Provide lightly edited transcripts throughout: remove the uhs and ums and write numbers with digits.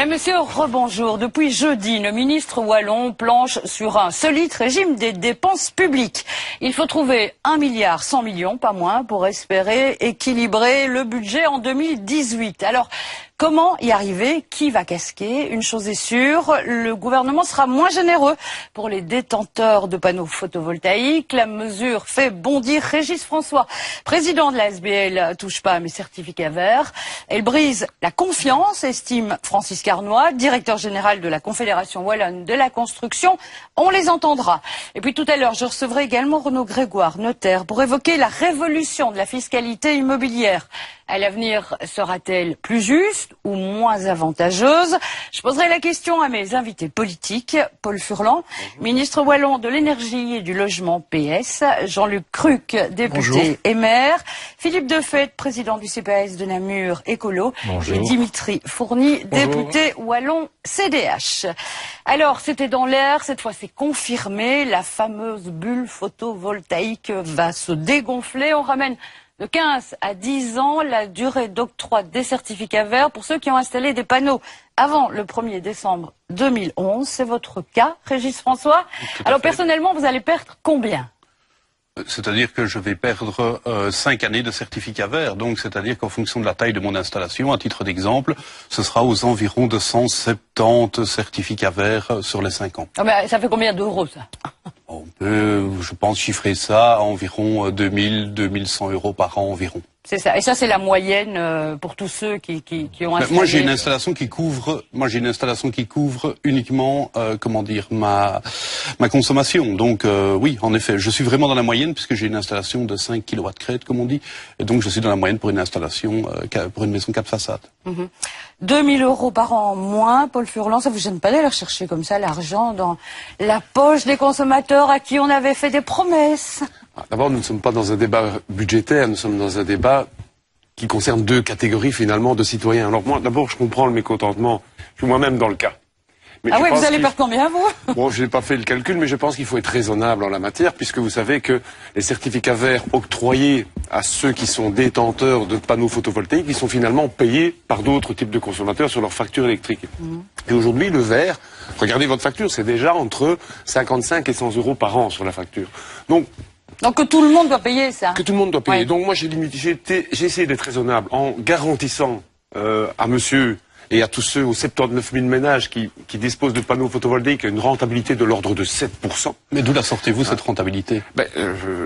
Monsieur, rebonjour. Depuis jeudi, le ministre wallon planche sur un solide régime des dépenses publiques. Il faut trouver 1,1 milliard, pas moins, pour espérer équilibrer le budget en 2018. Alors, comment y arriver? Qui va casquer? Une chose est sûre, le gouvernement sera moins généreux pour les détenteurs de panneaux photovoltaïques. La mesure fait bondir Régis François, président de la SBL Touche pas à mes certificats verts. Elle brise la confiance, estime Francis Carnoy, directeur général de la Confédération wallonne de la construction. On les entendra. Et puis tout à l'heure, je recevrai également Renaud Grégoire, notaire, pour évoquer la révolution de la fiscalité immobilière. À l'avenir, sera-t-elle plus juste ou moins avantageuse? Je poserai la question à mes invités politiques. Paul Furlan, ministre wallon de l'énergie et du logement PS. Jean-Luc Cruc, député et maire. Philippe Defette, président du CPAS de Namur, écolo. Bonjour. Et Dimitri Fourny, député wallon CDH. Alors, c'était dans l'air, cette fois c'est confirmé. La fameuse bulle photovoltaïque va se dégonfler. On ramène de 15 à 10 ans la durée d'octroi des certificats verts pour ceux qui ont installé des panneaux avant le 1er décembre 2011. C'est votre cas, Régis François. Alors personnellement, vous allez perdre combien? C'est-à-dire que je vais perdre 5 années de certificat vert. Donc, c'est-à-dire qu'en fonction de la taille de mon installation, à titre d'exemple, ce sera aux environs de 170 certificats verts sur les 5 ans. Ah ben, ça fait combien d'euros, ça? On peut, je pense, chiffrer ça à environ 2100 euros par an environ. C'est ça. Et ça, c'est la moyenne pour tous ceux qui ont installé. Moi, j'ai une installation qui couvre. Uniquement, comment dire, ma consommation. Donc, oui, en effet, je suis vraiment dans la moyenne puisque j'ai une installation de 5 kW crête, comme on dit. Et donc, je suis dans la moyenne pour une installation, pour une maison cap façade. 2000 euros par an en moins, Paul Furlan, ça vous gêne pas d'aller chercher comme ça l'argent dans la poche des consommateurs à qui on avait fait des promesses? D'abord, nous ne sommes pas dans un débat budgétaire, nous sommes dans un débat qui concerne deux catégories finalement de citoyens. Alors moi, d'abord, je comprends le mécontentement. Je suis moi-même dans le cas. Mais ah oui, vous allez perdre combien, vous? Bon, je n'ai pas fait le calcul, mais je pense qu'il faut être raisonnable en la matière, puisque vous savez que les certificats verts octroyés à ceux qui sont détenteurs de panneaux photovoltaïques, ils sont finalement payés par d'autres types de consommateurs sur leur facture électrique. Et aujourd'hui, le vert, regardez votre facture, c'est déjà entre 55 et 100 euros par an sur la facture. Donc que tout le monde doit payer ça. Que tout le monde doit payer. Ouais. Donc moi j'ai essayé d'être raisonnable en garantissant à monsieur et à tous ceux aux 79 000 ménages qui disposent de panneaux photovoltaïques une rentabilité de l'ordre de 7%. Mais d'où la sortez-vous cette rentabilité?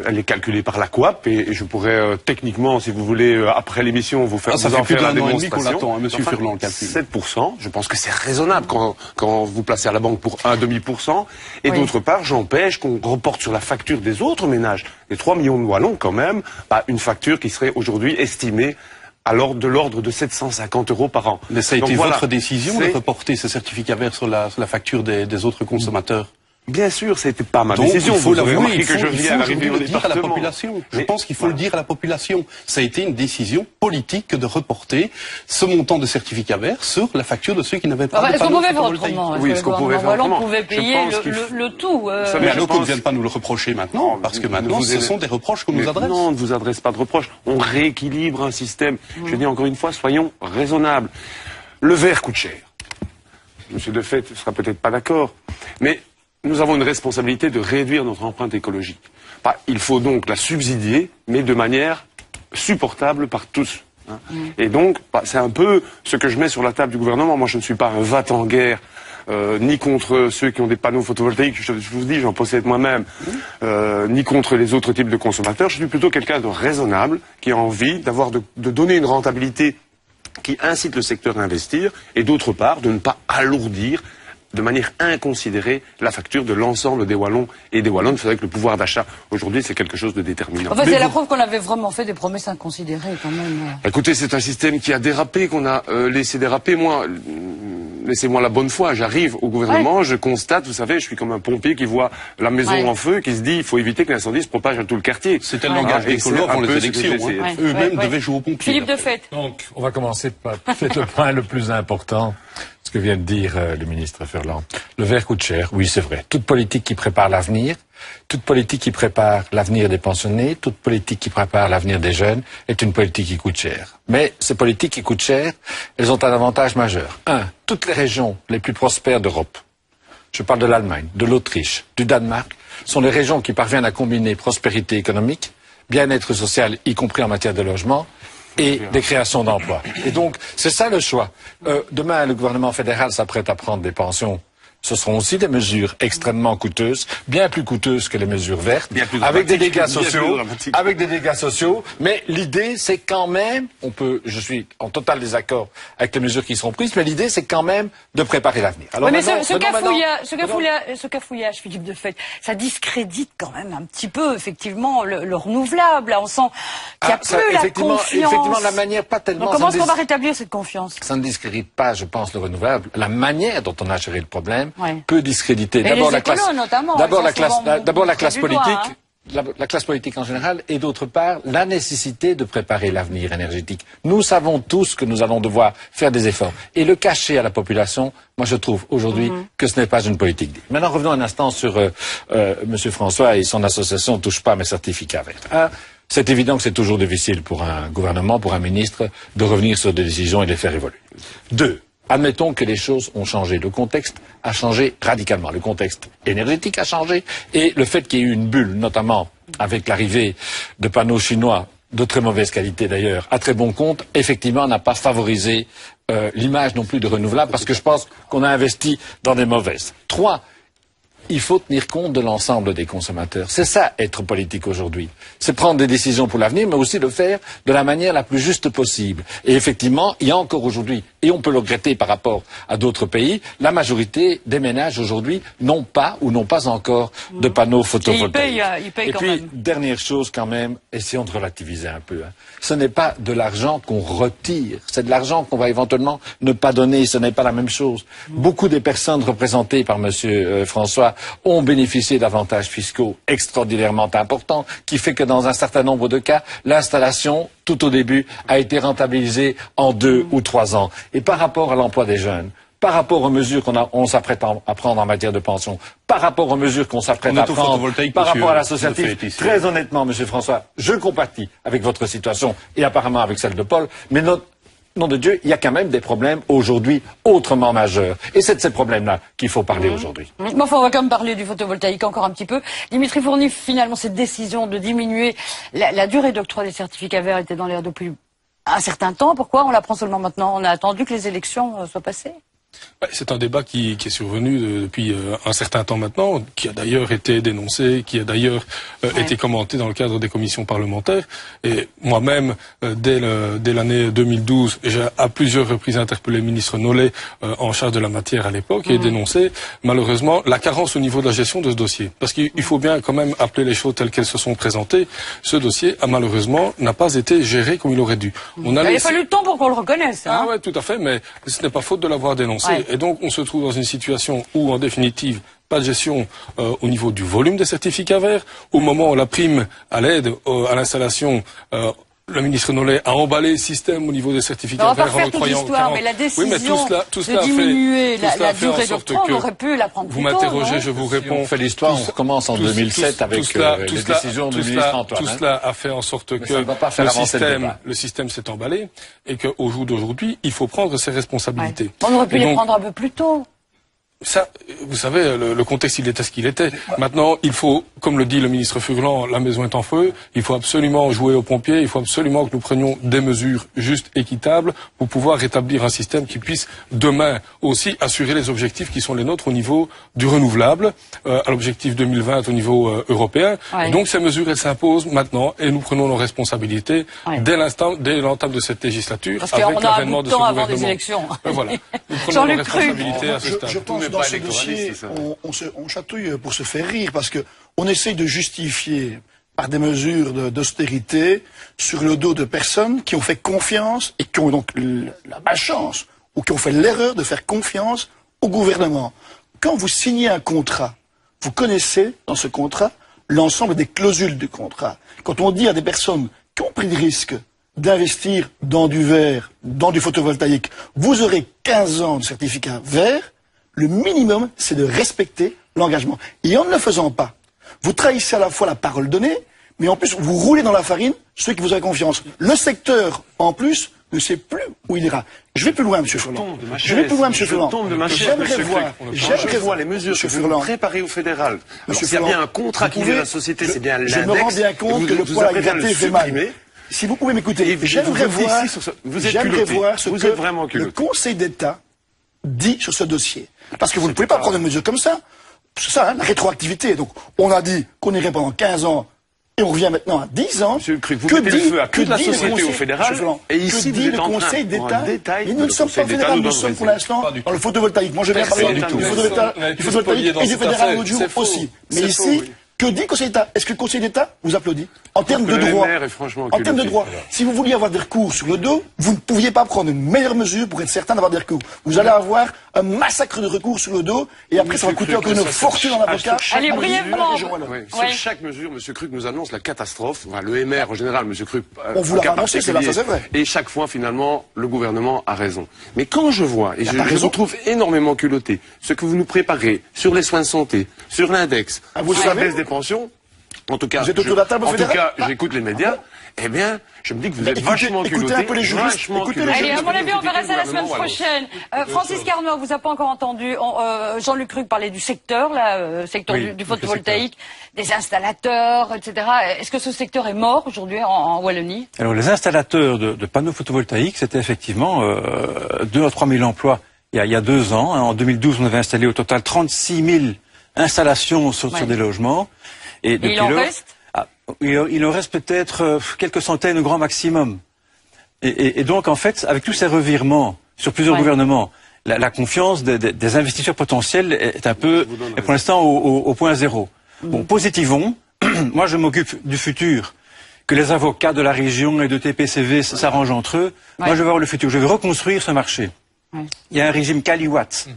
Elle est calculée par la Coop et je pourrais techniquement, si vous voulez, après l'émission, vous faire ça vous fait en plus faire la d'un an et demi démonstration. qu'on l'attend, hein, monsieur Furlan, le calcul. 7%, je pense que c'est raisonnable quand vous placez à la banque pour 1,5%. Et d'autre part, j'empêche qu'on reporte sur la facture des autres ménages, les 3 millions de Wallons quand même, une facture qui serait aujourd'hui estimée de l'ordre de 750 euros par an. Mais ça a été votre décision de reporter ces certificats verts sur la facture des autres consommateurs? Bien sûr, c'était pas ma décision. Il faut l'avouer, que je viens d'arriver au le dire à la département. population. Je pense qu'il faut le dire à la population. Ça a été une décision politique de reporter ce montant de certificats verts sur la facture de ceux qui n'avaient pas de panneaux photovoltaïques. Oui, est-ce qu'on pouvait faire autrement? On pouvait payer le tout. Mais alors qu'on ne vienne pas nous le reprocher maintenant, parce que maintenant, ce sont des reproches qu'on nous adresse. Non, on ne vous adresse pas de reproches. On rééquilibre un système. Je dis encore une fois, soyons raisonnables. Le verre coûte cher. Monsieur Defette ne sera peut-être pas d'accord, mais nous avons une responsabilité de réduire notre empreinte écologique. Il faut donc la subsidier, mais de manière supportable par tous. Et donc, c'est un peu ce que je mets sur la table du gouvernement. Moi, je ne suis pas un va-t-en-guerre, ni contre ceux qui ont des panneaux photovoltaïques, je vous dis, j'en possède moi-même, ni contre les autres types de consommateurs. Je suis plutôt quelqu'un de raisonnable, qui a envie de donner une rentabilité qui incite le secteur à investir, et d'autre part, de ne pas alourdir de manière inconsidérée la facture de l'ensemble des Wallons et des Wallonnes. C'est vrai que le pouvoir d'achat, aujourd'hui, c'est quelque chose de déterminant. Enfin, c'est la preuve qu'on avait vraiment fait des promesses inconsidérées, quand même. Écoutez, c'est un système qui a dérapé, qu'on a laissé déraper. Moi, laissez-moi la bonne foi, j'arrive au gouvernement, je constate, vous savez, je suis comme un pompier qui voit la maison en feu, qui se dit, il faut éviter que l'incendie se propage à tout le quartier. C'était le langage des écolos avant les élections. Eux-mêmes devaient jouer au pompier. Philippe Defette. Donc, on va commencer par peut-être le point le plus important. ce que vient de dire le ministre Furlan. Le verre coûte cher, oui c'est vrai. Toute politique qui prépare l'avenir, toute politique qui prépare l'avenir des pensionnés, toute politique qui prépare l'avenir des jeunes est une politique qui coûte cher. Mais ces politiques qui coûtent cher, elles ont un avantage majeur. Un, toutes les régions les plus prospères d'Europe, je parle de l'Allemagne, de l'Autriche, du Danemark, sont les régions qui parviennent à combiner prospérité économique, bien-être social, y compris en matière de logement, et des créations d'emplois. Et donc, c'est ça le choix. Demain, le gouvernement fédéral s'apprête à prendre des pensions. Ce seront aussi des mesures extrêmement coûteuses, bien plus coûteuses que les mesures vertes, avec des dégâts sociaux, mais l'idée c'est quand même, je suis en total désaccord avec les mesures qui seront prises, mais l'idée c'est quand même de préparer l'avenir. Alors oui, mais ce cafouillage, Philippe Defecq, ça discrédite quand même un petit peu, effectivement, le renouvelable. Là, on sent qu'il n'y a plus la confiance. Effectivement, la manière, pas tellement. Donc, comment est-ce qu'on va rétablir cette confiance? Ça ne discrédite pas, je pense, le renouvelable. La manière dont on a géré le problème peut discréditer d'abord la classe politique. La classe politique en général et d'autre part la nécessité de préparer l'avenir énergétique. Nous savons tous que nous allons devoir faire des efforts et le cacher à la population, moi je trouve aujourd'hui que ce n'est pas une politique digne. Maintenant revenons un instant sur Monsieur François et son association Touche pas à mes certificats verts. C'est évident que c'est toujours difficile pour un gouvernement, pour un ministre de revenir sur des décisions et de les faire évoluer. Deux, admettons que les choses ont changé. Le contexte a changé radicalement. Le contexte énergétique a changé et le fait qu'il y ait eu une bulle, notamment avec l'arrivée de panneaux chinois de très mauvaise qualité d'ailleurs, à très bon compte, effectivement n'a pas favorisé l'image non plus de renouvelables parce que je pense qu'on a investi dans des mauvaises. Trois, il faut tenir compte de l'ensemble des consommateurs. C'est ça, être politique aujourd'hui. C'est prendre des décisions pour l'avenir, mais aussi le faire de la manière la plus juste possible. Et effectivement, il y a encore aujourd'hui, et on peut le regretter par rapport à d'autres pays, la majorité des ménages aujourd'hui n'ont pas ou n'ont pas encore de panneaux photovoltaïques. Ils payent et quand puis, même. dernière chose quand même, essayons de relativiser un peu. Ce n'est pas de l'argent qu'on retire, c'est de l'argent qu'on va éventuellement ne pas donner, ce n'est pas la même chose. Beaucoup des personnes représentées par Monsieur François ont bénéficié d'avantages fiscaux extraordinairement importants, qui fait que dans un certain nombre de cas, l'installation, tout au début, a été rentabilisée en 2 ou 3 ans. Et par rapport à l'emploi des jeunes, par rapport aux mesures qu'on s'apprête à prendre en matière de pension, par rapport aux mesures qu'on s'apprête à prendre, par rapport à l'associatif, très honnêtement, Monsieur François, je compatis avec votre situation et apparemment avec celle de Paul, mais nom de Dieu, il y a quand même des problèmes aujourd'hui autrement majeurs. Et c'est de ces problèmes-là qu'il faut parler aujourd'hui. Mais enfin, on va quand même parler du photovoltaïque encore un petit peu. Dimitri Fourny, finalement, cette décision de diminuer la durée d'octroi des certificats verts était dans l'air depuis un certain temps. Pourquoi on la prend seulement maintenant? On a attendu que les élections soient passées? C'est un débat qui est survenu depuis un certain temps maintenant, qui a d'ailleurs été dénoncé, qui a d'ailleurs été commenté dans le cadre des commissions parlementaires. Et moi-même, dès l'année 2012, j'ai à plusieurs reprises interpellé le ministre Nollet en charge de la matière à l'époque et dénoncé malheureusement la carence au niveau de la gestion de ce dossier. Parce qu'il faut bien quand même appeler les choses telles qu'elles se sont présentées. Ce dossier, malheureusement, n'a pas été géré comme il aurait dû. Il a fallu le temps pour qu'on le reconnaisse. Ah ouais, tout à fait, mais ce n'est pas faute de l'avoir dénoncé. Ouais. Et donc, on se trouve dans une situation où, en définitive, pas de gestion au niveau du volume des certificats verts. Au moment où la prime à l'aide à l'installation, le ministre Nollet a emballé le système au niveau des certificats verts en octroyant 40... mais la décision de diminuer la durée d'octroi, on aurait pu la prendre plus tôt. Vous m'interrogez, je vous réponds. On fait l'histoire, on recommence en 2007 avec les décisions du ministre Antoine. Tout cela a fait en sorte que le système s'est emballé et qu'au jour d'aujourd'hui, il faut prendre ses responsabilités. On aurait pu les prendre un peu plus tôt. Ça, vous savez, le contexte, il était ce qu'il était. Maintenant, il faut, comme le dit le ministre Furlan, la maison est en feu, il faut absolument jouer aux pompiers, il faut absolument que nous prenions des mesures justes, équitables, pour pouvoir rétablir un système qui puisse, demain, aussi assurer les objectifs qui sont les nôtres au niveau du renouvelable, à l'objectif 2020 au niveau européen. Ouais. Et donc, ces mesures, elles s'imposent maintenant, et nous prenons nos responsabilités dès l'entame de cette législature, parce avec l'avènement de ce gouvernement. Avant des élections. Voilà. Nous prenons nos responsabilités à ce stade. Je pense dans ce dossier, on chatouille pour se faire rire, parce qu'on essaye de justifier par des mesures d'austérité sur le dos de personnes qui ont fait confiance et qui ont donc la malchance ou qui ont fait l'erreur de faire confiance au gouvernement. Quand vous signez un contrat, vous connaissez dans ce contrat l'ensemble des clausules du contrat. Quand on dit à des personnes qui ont pris des risques d'investir dans du vert, dans du photovoltaïque, vous aurez 15 ans de certificat vert, le minimum, c'est de respecter l'engagement. Et en ne le faisant pas, vous trahissez à la fois la parole donnée, mais en plus, vous roulez dans la farine ceux qui vous ont confiance. Le secteur, en plus, ne sait plus où il ira. Je vais plus loin, M. Furlan. Je vais plus loin, M. Furlan. J'aimerais voir les mesures que vous préparez au fédéral. S'il y a bien un contrat qui lie la société, c'est bien l'index. Je me rends bien compte que le poids à gratter fait mal. Si vous pouvez m'écouter, j'aimerais voir ce que le Conseil d'État dit sur ce dossier. Parce que vous ne pouvez pas prendre une mesure comme ça. C'est ça, hein, la rétroactivité. Donc, on a dit qu'on irait pendant 15 ans. Et on revient maintenant à 10 ans. Monsieur Cruc, vous mettez le feu à toute la société au fédéral. Et ici, vous êtes en train, Conseil d'État. Mais nous ne sommes pas fédéraux, nous sommes pour l'instant dans le photovoltaïque. Moi, je viens parler du photovoltaïque et du fédéral l'autre jour aussi. Mais ici, que dit le Conseil d'État? Est-ce que le Conseil d'État vous applaudit? En termes de droit, si vous vouliez avoir des recours sur le dos, vous ne pouviez pas prendre une meilleure mesure pour être certain d'avoir des recours. Vous allez avoir un massacre de recours sur le dos, et après ça va coûter encore une fortune en avocat. Allez, brièvement. Sur chaque mesure, M. Cruc nous annonce la catastrophe. Enfin, le MR en général, M. Cruc. On vous l'a annoncé, c'est vrai. Et chaque fois, finalement, le gouvernement a raison. Mais quand je vois, et je vous trouve énormément culotté, ce que vous nous préparez sur les soins de santé, sur l'index, sur la baisse des pensions, en tout cas, j'écoute les médias. Eh bien, je me dis que vous êtes vachement culotté. Écoutez un peu les juristes. Allez, à mon avis, on verra ça la semaine prochaine. Francis Carnot, vous a pas encore entendu. Jean-Luc Cruc parlait du secteur, là, secteur du photovoltaïque, des installateurs, etc. Est-ce que ce secteur est mort aujourd'hui en Wallonie? Alors, les installateurs de panneaux photovoltaïques, c'était effectivement 2 à 3 000 emplois il y a 2 ans. En 2012, on avait installé au total 36 000 installations sur des logements. Et depuis il en reste peut-être quelques centaines au grand maximum. Et donc, en fait, avec tous ces revirements sur plusieurs gouvernements, la confiance des investisseurs potentiels est un peu, est pour l'instant au point zéro. Bon, positivons. Moi, je m'occupe du futur. Que les avocats de la région et de TPCV s'arrangent entre eux. Moi, je vais voir le futur. Je vais reconstruire ce marché. Il y a un régime Caliwatt.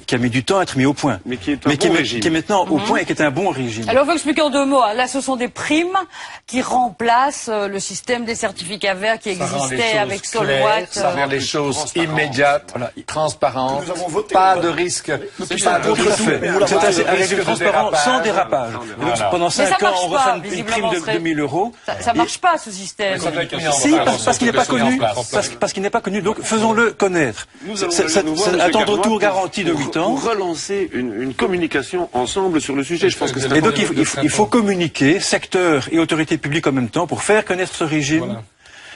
Qui a mis du temps à être mis au point, mais qui est maintenant au point et qui est un bon régime. Alors, on va expliquer en 2 mots. Là, ce sont des primes qui remplacent le système des certificats verts qui existait avec Solwatt. Ça rend les choses immédiates, transparentes, pas de risque. C'est un régime transparent sans dérapage. Pendant 5 ans, on reçoit une prime de 2 000 euros. Ça marche pas, ce système. Si, parce qu'il n'est pas connu. Parce qu'il n'est pas connu. Donc, faisons-le connaître. C'est un temps de retour garanti de pour relancer une communication ensemble sur le sujet. Je pense que c'est et donc il faut communiquer, secteur et autorité publique en même temps, pour faire connaître ce régime. Voilà.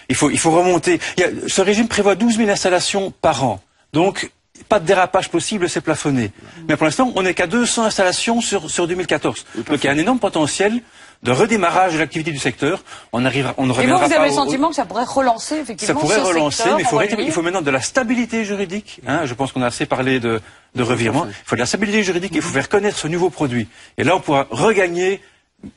Il faut remonter. Ce régime prévoit 12 000 installations par an. Donc, pas de dérapage possible, c'est plafonné. Mais pour l'instant, on n'est qu'à 200 installations sur 2014. Donc il y a un énorme potentiel de redémarrage de l'activité du secteur. On ne reviendra pas. Et vous avez le sentiment que ça pourrait relancer, effectivement, ça pourrait relancer, mais il faut maintenant de la stabilité juridique. Je pense qu'on a assez parlé de revirement. Il faut de la stabilité juridique et il faut faire connaître ce nouveau produit. Et là, on pourra regagner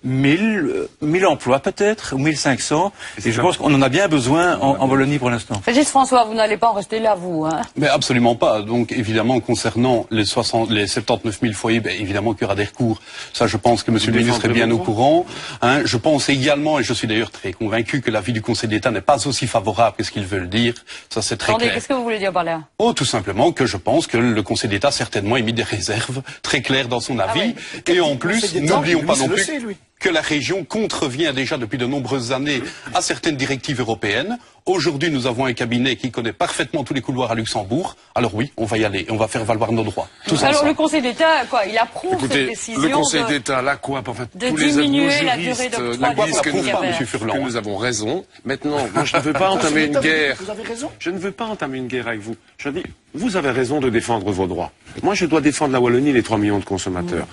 1000 emplois peut-être, ou 1500, et je pense qu'on en a bien besoin en Wallonie pour l'instant. Régis François, vous n'allez pas en rester là, vous, hein? Mais absolument pas. Donc évidemment, concernant les 79 000 foyers, évidemment qu'il y aura des recours. Ça, je pense que Monsieur le ministre est bien au courant. Je pense également, et je suis d'ailleurs très convaincu, que l'avis du Conseil d'État n'est pas aussi favorable que ce qu'ils veulent dire. Ça, c'est très clair. Qu'est-ce que vous voulez dire par là? Tout simplement que je pense que le Conseil d'État certainement émis des réserves très claires dans son avis. Et en plus, n'oublions pas non plus que la région contrevient déjà depuis de nombreuses années à certaines directives européennes. Aujourd'hui, nous avons un cabinet qui connaît parfaitement tous les couloirs à Luxembourg. Alors oui, on va y aller, on va faire valoir nos droits. Alors le Conseil d'État, il approuve cette décision le Conseil d'État, là quoi, en fait, de diminuer la durée d'octroi disent que nous avons raison. Maintenant, moi je ne veux pas entamer une guerre. Vous avez raison. Je ne veux pas entamer une guerre avec vous. Je dis, vous avez raison de défendre vos droits. Moi, je dois défendre la Wallonie, les 3 millions de consommateurs.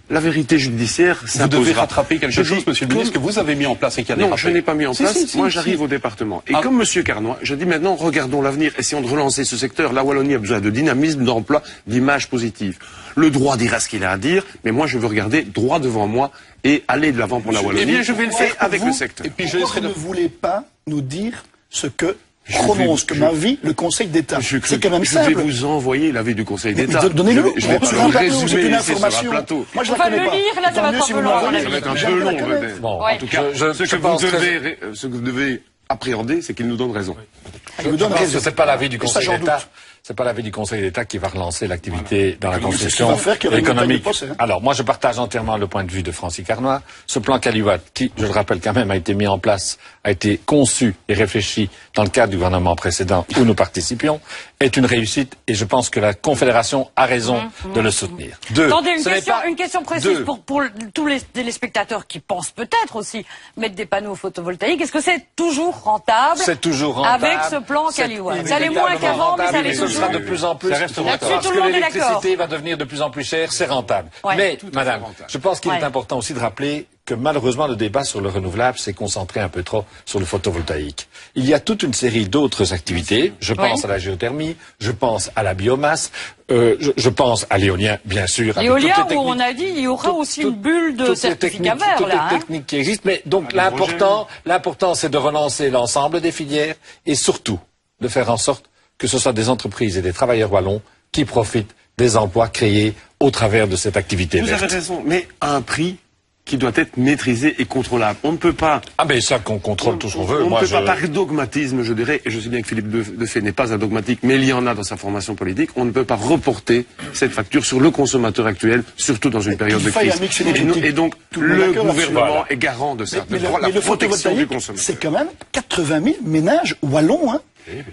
La vérité judiciaire, vous devez rattraper quelque chose, Monsieur le ministre, que vous avez mis en place et qui a dérapé. Non, je n'ai pas mis en place. Moi, j'arrive au département. Et comme Monsieur Carnoy, je dis maintenant, regardons l'avenir, essayons de relancer ce secteur. La Wallonie a besoin de dynamisme, d'emploi, d'image positive. Le droit dira ce qu'il a à dire, mais moi, je veux regarder droit devant moi et aller de l'avant pour la Wallonie. Eh bien, je vais le faire avec le secteur. Et puis, vous ne voulez pas nous dire ce que prononce comme avis le Conseil d'État. C'est quand même simple. Je vais vous envoyer l'avis du Conseil d'État. Donnez-le. Je vais pas le résumer c'est une ici sur information. un plateau. Moi, je la connais pas. Le lire, là, ça va être un peu long. Ça va être un peu long, peut-être. En tout cas, ce que vous devez appréhender, c'est qu'il nous donne raison. Je vous donne raison. C'est pas l'avis du Ça, Conseil j'en d'État. doute. C'est pas l'avis du Conseil d'État qui va relancer l'activité dans la C'est ce qu'il construction va faire, qu'il y aura une montagne de économique. procès, hein. Alors, moi, je partage entièrement le point de vue de Francis Carnoy. Ce plan Caliwatt, qui, je le rappelle quand même, a été mis en place, a été conçu et réfléchi dans le cadre du gouvernement précédent où nous participions, est une réussite et je pense que la Confédération a raison de le soutenir. Attendez, ce n'est pas- une question précise Deux. pour tous les téléspectateurs qui pensent peut-être aussi mettre des panneaux photovoltaïques. Est-ce que c'est toujours rentable C'est toujours rentable. avec ce plan C'est Caliwatt? Ça l'est moins inévitablement qu'avant, mais ça rentable, l'est et ce toujours. sera de plus en plus. Ça reste Là-dessus, Parce tout que le monde est l'électricité d'accord. va devenir de plus en plus chère, c'est rentable. Ouais. Mais, Tout à fait madame, rentable. je pense qu'il Ouais. est important aussi de rappeler que malheureusement le débat sur le renouvelable s'est concentré un peu trop sur le photovoltaïque. Il y a toute une série d'autres activités. Je pense à la géothermie, je pense à la biomasse, je pense à l'éolien, bien sûr. avec L'éolien, toutes les où on techniques- a dit il y aura aussi toutes- une bulle de toutes les certificats techniques- verts, toutes là. les hein. techniques qui existent. Mais donc l'hydrogène. l'important, c'est de relancer l'ensemble des filières et surtout de faire en sorte que ce soit des entreprises et des travailleurs wallons qui profitent des emplois créés au travers de cette activité Vous verte. avez raison, mais à un prix qui doit être maîtrisé et contrôlable. On ne peut pas... Ah ben ça qu'on contrôle tout ce qu'on veut. On Moi, ne peut je... pas, par dogmatisme, je dirais, et je sais bien que Philippe Defay n'est pas un dogmatique, mais il y en a dans sa formation politique, on ne peut pas reporter cette facture sur le consommateur actuel, surtout dans une période de qu'il faille crise. un mix énergétique. Et donc, Tout le monde le est d'accord là-dessus. gouvernement Voilà. est garant de ça, Mais de le, la mais le protection du photovoltaïque, consommateur. c'est quand même 80 000 ménages wallons, hein,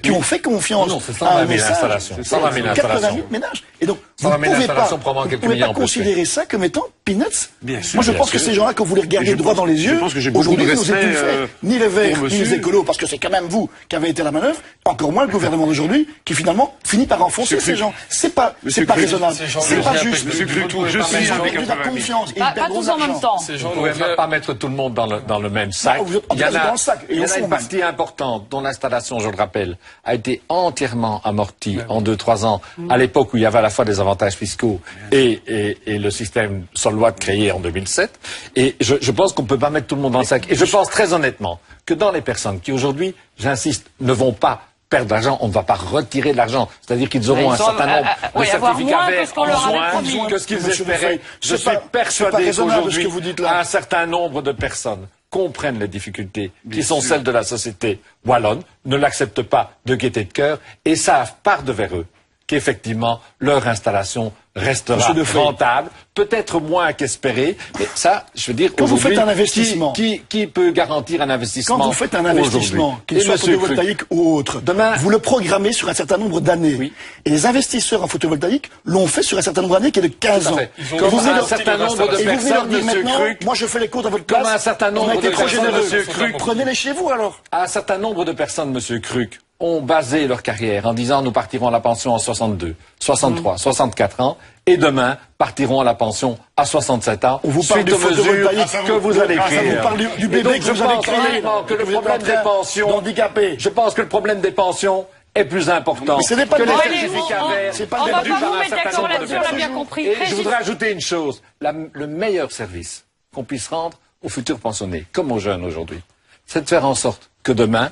qui ont fait confiance Non, c'est à 120 un 000 message. installations. 120 000 80 000 installations. ménages. Et donc, vous 120 ne 000 pouvez pas, installations pour avoir quelques vous pouvez millions pas en plus, considérer ça comme étant peanuts. Bien sûr, Moi, je bien pense que sûr. ces gens-là, quand vous les regardez Je droit pense- dans les je yeux, pense que j'ai beaucoup de aujourd'hui, vous n'osez respect, plus faire ni les Verts, pour ni les monsieur. écolos, parce que c'est quand même vous qui avez été à la manœuvre, encore moins le gouvernement d'aujourd'hui, qui finalement finit par enfoncer Monsieur ces gens. C'est pas Monsieur pas Cruc, raisonnable. ces gens- C'est pas juste. Monsieur Cruc, je Ils suis ont avec perdu la 80 000. confiance. et ils Pas perdront tous de en même l'argent. temps. Ces Vous gens ne pouvez ont pas mettre tout le monde dans le même sac. Non, vous êtes- en tout cas, vous êtes dans le sac. Et il y au en a fond, une partie importante dont l'installation, je le rappelle, a été entièrement amortie en 2-3 ans, à l'époque où il y avait à la fois des avantages fiscaux et le système Solwatt créé en 2007. Et je pense qu'on ne peut pas mettre tout le monde dans le sac. Et je pense très honnêtement que dans les personnes qui aujourd'hui, j'insiste, ne vont pas perdre d'argent, on ne va pas retirer de l'argent. C'est-à-dire qu'ils auront Ils un sont, certain nombre de oui, avoir certificats moins que verts ce qu'on leur avait en promis. moins que ce qu'ils Monsieur espéraient. Defay, Je c'est suis pas- c'est pas persuadé raisonnable, qu'aujourd'hui, ce que vous dites là. un certain nombre de personnes comprennent les difficultés qui sont celles de la société wallonne, ne l'acceptent pas de gaieté de cœur et savent par devers eux qu'effectivement leur installation restera Monsieur Defay. rentable, peut-être moins qu'espéré, mais ça, je veux dire, Quand vous aujourd'hui, faites un investissement, qui peut garantir un investissement Quand vous faites un investissement, aujourd'hui? qu'il Et soit monsieur photovoltaïque ou autre, Demain- vous le programmez sur un certain nombre d'années. Oui. Et les investisseurs en photovoltaïque l'ont fait sur un certain nombre d'années qui est de 15 ans. fait. Et Comme vous venez un leur- certain nombre de et vous venez leur personnes, dire monsieur maintenant, Cruc, moi je fais les comptes à votre comme place. un certain on a nombre été de trop personnes, généreux. monsieur Cruc. Prenez-les chez vous alors. Un certain nombre de personnes, monsieur Cruc, ont basé leur carrière en disant nous partirons à la pension en 62, 63, 64 ans et demain partiront à la pension à 67 ans. On vous parle suite du aux mesures photovoltaïque. que vous allez Ah, ça créer. vous parle du Et bébé donc, que je vous allez pense créer, honnêtement que le vous êtes en problème des train pensions, d'handicaper. je pense que le problème des pensions est plus important Mais ce n'est pas que le les débat. certificats verts. C'est pas on le va débat pas du vous bar, mettre un certain d'accord nombre de là-dessus, on l'a bien personnes. compris. Et je Régis- voudrais ajouter une chose. Le meilleur service qu'on puisse rendre aux futurs pensionnés, comme aux jeunes aujourd'hui, c'est de faire en sorte que demain,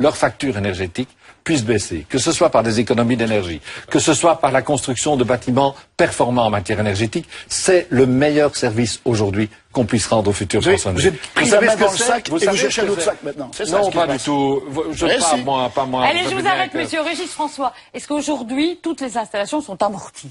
leur facture énergétique puisse baisser, que ce soit par des économies d'énergie, que ce soit par la construction de bâtiments performants en matière énergétique. C'est le meilleur service aujourd'hui qu'on puisse rendre aux futurs pensionnés. Vous êtes pris la savez main ce que dans le c'est sac et vous savez cherchez ce un que autre c'est sac maintenant. C'est ça Non, ce qui pas se du passe. tout. Eh si. Pas moi. Allez, je savez vous bien arrête, que- monsieur Régis François. Est-ce qu'aujourd'hui, toutes les installations sont amorties?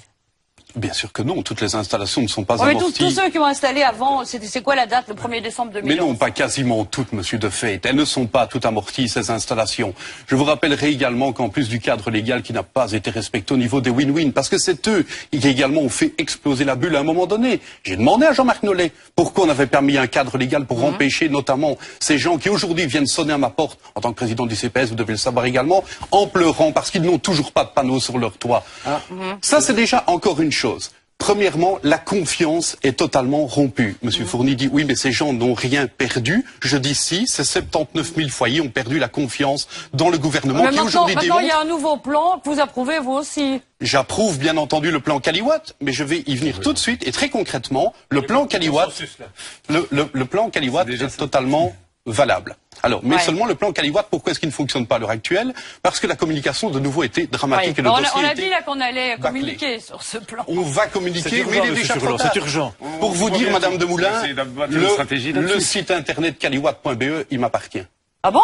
Bien sûr que non, toutes les installations ne sont pas Oui, mais amorties. tous ceux qui ont installé avant, c'est quoi la date, le 1er décembre 2011? Mais non, pas quasiment toutes, monsieur Defay. Elles ne sont pas toutes amorties, ces installations. Je vous rappellerai également qu'en plus du cadre légal qui n'a pas été respecté au niveau des win-win, parce que c'est eux qui également ont fait exploser la bulle à un moment donné. J'ai demandé à Jean-Marc Nollet pourquoi on avait permis un cadre légal pour empêcher notamment ces gens qui aujourd'hui viennent sonner à ma porte en tant que président du CPS, vous devez le savoir également, en pleurant parce qu'ils n'ont toujours pas de panneaux sur leur toit. Ça, c'est déjà encore une chose. Premièrement, la confiance est totalement rompue. Monsieur Fourny dit oui, mais ces gens n'ont rien perdu. Je dis si, ces 79 000 foyers ont perdu la confiance dans le gouvernement Mais qui maintenant, aujourd'hui il y démontre. a un nouveau plan que vous approuvez, vous aussi. J'approuve bien entendu le plan Caliwatt, mais je vais y venir tout de suite et très concrètement, le plan Caliwatt, le plan Caliwatt est totalement valable. Alors, mais Ouais. seulement le plan Caliwatt, pourquoi est-ce qu'il ne fonctionne pas à l'heure actuelle? Parce que la communication de nouveau était dramatique Ouais. et le On dossier a était dit là qu'on allait bâclé. communiquer sur ce plan. On va communiquer, mais il est déjà trop urgent, tard. c'est urgent. Pour vous dire, Madame de Moulin, essayer d'abattre une stratégie le là-dessus. site internet caliwatt.be, il m'appartient. Ah bon?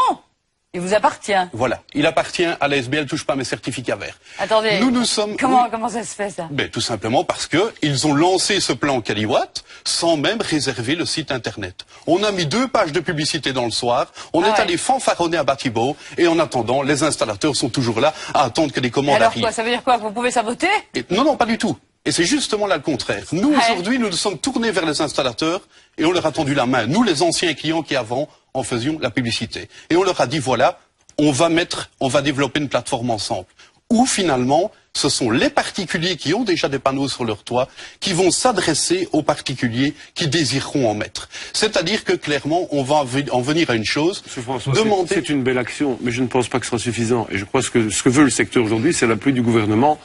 Il vous appartient. Voilà. Il appartient à l'ASBL, touche pas à mes certificats verts. Attendez. Nous sommes... Comment ça se fait, ça? Ben, tout simplement parce que ils ont lancé ce plan Kaliwatt sans même réserver le site internet. On a mis 2 pages de publicité dans le soir, on est allé fanfaronner à Batibo, et en attendant, les installateurs sont toujours là à attendre que les commandes alors arrivent. quoi, ça veut dire quoi? Que vous pouvez saboter? Non, pas du tout. Et c'est justement là le contraire. Nous, aujourd'hui, nous nous sommes tournés vers les installateurs et on leur a tendu la main. Nous, les anciens clients qui avant en faisions la publicité. Et on leur a dit, voilà, on va développer une plateforme ensemble. Où finalement, ce sont les particuliers qui ont déjà des panneaux sur leur toit qui vont s'adresser aux particuliers qui désireront en mettre. C'est-à-dire que clairement, on va en venir à une chose. Monsieur François, c'est une belle action, mais je ne pense pas que ce sera suffisant. Et je crois que ce que veut le secteur aujourd'hui, c'est l'appui du gouvernement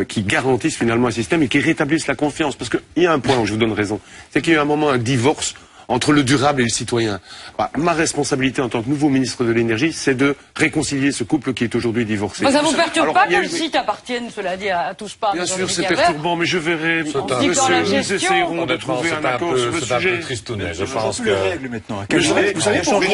qui garantisse finalement un système et qui rétablisse la confiance. Parce qu'il y a un point où je vous donne raison, c'est qu'il y a eu un moment un divorce entre le durable et le citoyen. Ma responsabilité en tant que nouveau ministre de l'énergie, c'est de réconcilier ce couple qui est aujourd'hui divorcé. Ça vous perturbe pas que le site appartienne, cela dit, à touche pas? Bien sûr, c'est perturbant, mais je verrai. Nous essayerons de trouver un accord sur le sujet. C'est un peu tristounet, je pense que... les règles maintenant. Vous savez pourquoi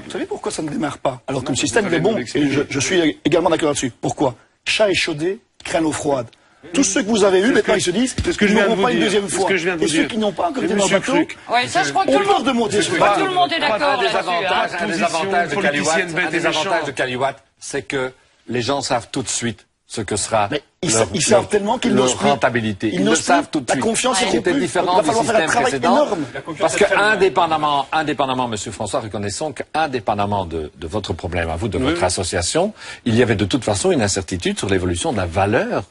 Vous savez pourquoi ça ne démarre pas? Alors que le système est bon, et je suis également d'accord là-dessus. Pourquoi? Chat échaudé craint l'eau froide. Tous ceux que vous avez eus, maintenant ils se disent qu'ils n'auront pas une deuxième fois. Et ceux qui n'ont pas encore été dans le bateau, ouais, ça, je crois que tout le monde est d'accord là-dessus. Un des avantages de Kaliwatt, c'est que les gens savent tout de suite ce que sera ils savent tellement qu'ils n'osent plus. Rentabilité. Ils le savent tout de suite. La confiance est C'était différent du système précédent. Parce que indépendamment, Monsieur François, reconnaissons qu'indépendamment de votre problème à vous, de votre association, il y avait de toute façon une incertitude sur l'évolution de la valeur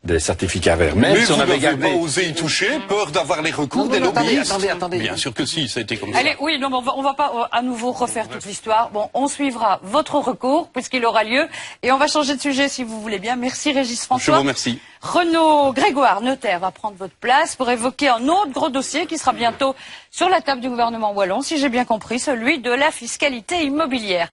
des certificats verts. Mais si vous n'avez pas osé y toucher, peur d'avoir les recours des lobbyistes. Attendez. Bien sûr que si, ça a été comme ça. Allez, oui, non, on va pas à nouveau refaire toute l'histoire. Bon, on suivra votre recours, puisqu'il aura lieu, et on va changer de sujet si vous voulez bien. Merci Régis François. Je vous remercie. Renaud Grégoire, notaire, va prendre votre place pour évoquer un autre gros dossier qui sera bientôt sur la table du gouvernement wallon, si j'ai bien compris, celui de la fiscalité immobilière.